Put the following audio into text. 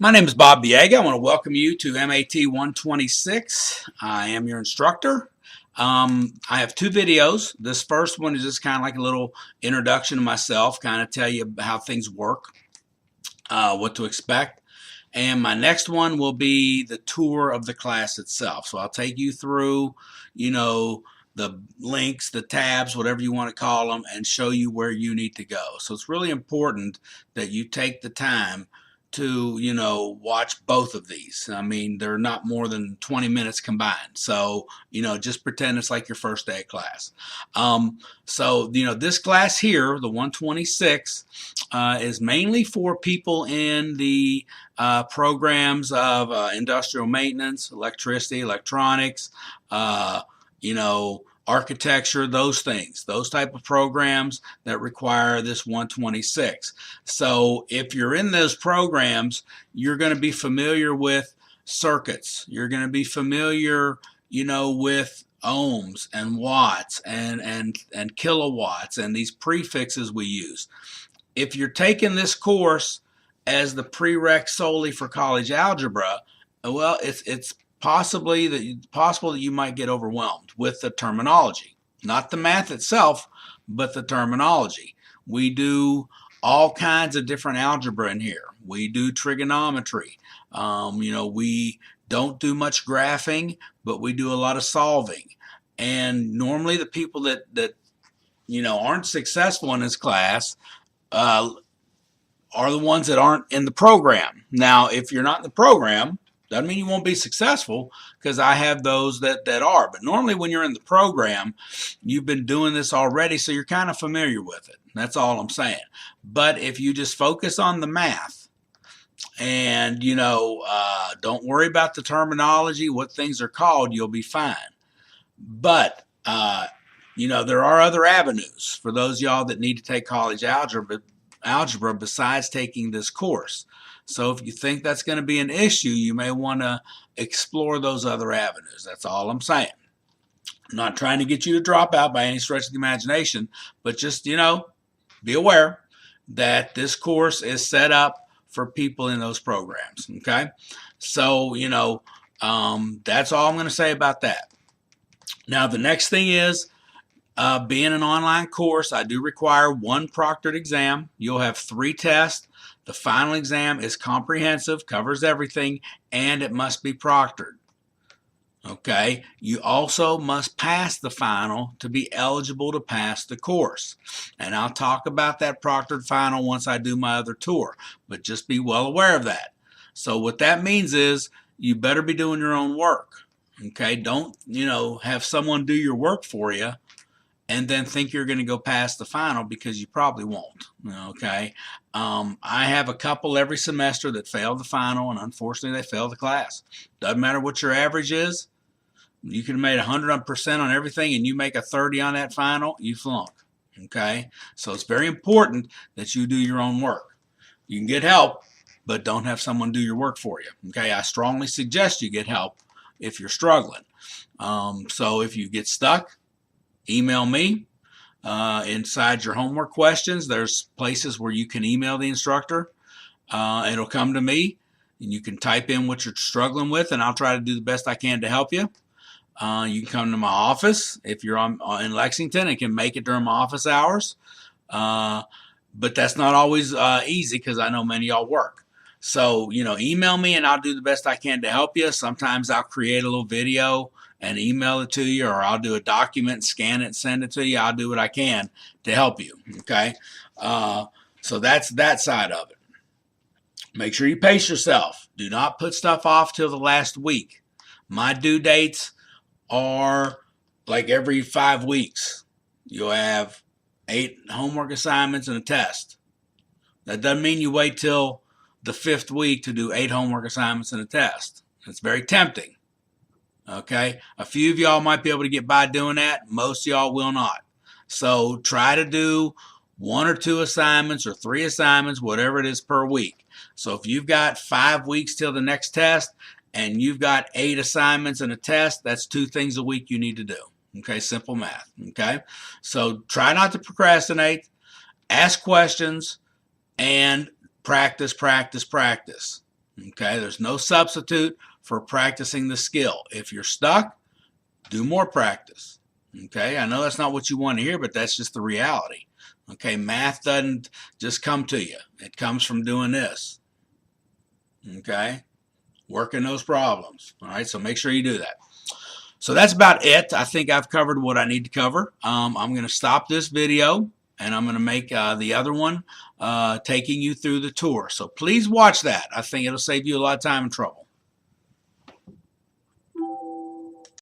My name is Bob Biega. I want to welcome you to MAT 126. I am your instructor. I have two videos. This first one is just kind of like a little introduction to myself, kind of tell you how things work, what to expect. And my next one will be the tour of the class itself. So I'll take you through, the links, the tabs, whatever you want to call them, and show you where you need to go. So it's really important that you take the time to, watch both of these. I mean, they're not more than 20 minutes combined. So, just pretend it's like your first day of class. This class here, the 126, is mainly for people in the programs of industrial maintenance, electricity, electronics, architecture, those things, those type of programs that require this 126. So if you're in those programs, you're going to be familiar with circuits. You're going to be familiar, with ohms and watts and kilowatts and these prefixes we use. If you're taking this course as the prereq solely for college algebra, well, it's possible that you might get overwhelmed with the terminology. Not the math itself, but the terminology. We do all kinds of different algebra in here. We do trigonometry. We don't do much graphing, but we do a lot of solving. And normally the people that aren't successful in this class are the ones that aren't in the program. Now, if you're not in the program, doesn't mean you won't be successful, because I have those that are. But normally when you're in the program, you've been doing this already, so you're kind of familiar with it. That's all I'm saying. But if you just focus on the math and, don't worry about the terminology, what things are called, you'll be fine. But, there are other avenues for those y'all that need to take college algebra besides taking this course. So if you think that's going to be an issue, you may want to explore those other avenues. That's all I'm saying. I'm not trying to get you to drop out by any stretch of the imagination, but just, be aware that this course is set up for people in those programs. Okay. So, that's all I'm going to say about that. Now, the next thing is, being an online course, I do require one proctored exam. You'll have 3 tests. The final exam is comprehensive, covers everything, and it must be proctored. Okay? You also must pass the final to be eligible to pass the course. And I'll talk about that proctored final once I do my other tour, but just be well aware of that. So what that means is you better be doing your own work. Okay? Don't, have someone do your work for you and then think you're going to go past the final, because you probably won't. Okay. I have a couple every semester that fail the final, and unfortunately they fail the class. Doesn't matter what your average is. You can have made 100% on everything and you make a 30 on that final, you flunk. Okay. So it's very important that you do your own work. You can get help, but don't have someone do your work for you. Okay. I strongly suggest you get help if you're struggling. So if you get stuck, email me. Inside your homework questions, there's places where you can email the instructor. It'll come to me, and you can type in what you're struggling with, and I'll try to do the best I can to help you. You can come to my office if you're in Lexington and can make it during my office hours. But that's not always easy, because I know many of y'all work. So, email me and I'll do the best I can to help you. Sometimes I'll create a little video and email it to you, or I'll do a document, scan it, and send it to you. I'll do what I can to help you. Okay. So that's that side of it. Make sure you pace yourself. Do not put stuff off till the last week. My due dates are like every 5 weeks. You'll have 8 homework assignments and a test. That doesn't mean you wait till the 5th week to do 8 homework assignments and a test. It's very tempting. Okay, a few of y'all might be able to get by doing that. Most of y'all will not. So try to do 1 or 2 assignments or 3 assignments, whatever it is, per week. So if you've got 5 weeks till the next test and you've got 8 assignments and a test, that's 2 things a week you need to do. Okay, simple math. Okay, so try not to procrastinate, ask questions, and practice, practice, practice. Okay, there's no substitute for practicing the skill. If you're stuck, do more practice. Okay, I know that's not what you want to hear, but that's just the reality. Okay, math doesn't just come to you. It comes from doing this. Okay, working those problems. All right, so make sure you do that. So that's about it. I think I've covered what I need to cover. I'm going to stop this video and I'm going to make the other one taking you through the tour. So please watch that. I think it'll save you a lot of time and trouble.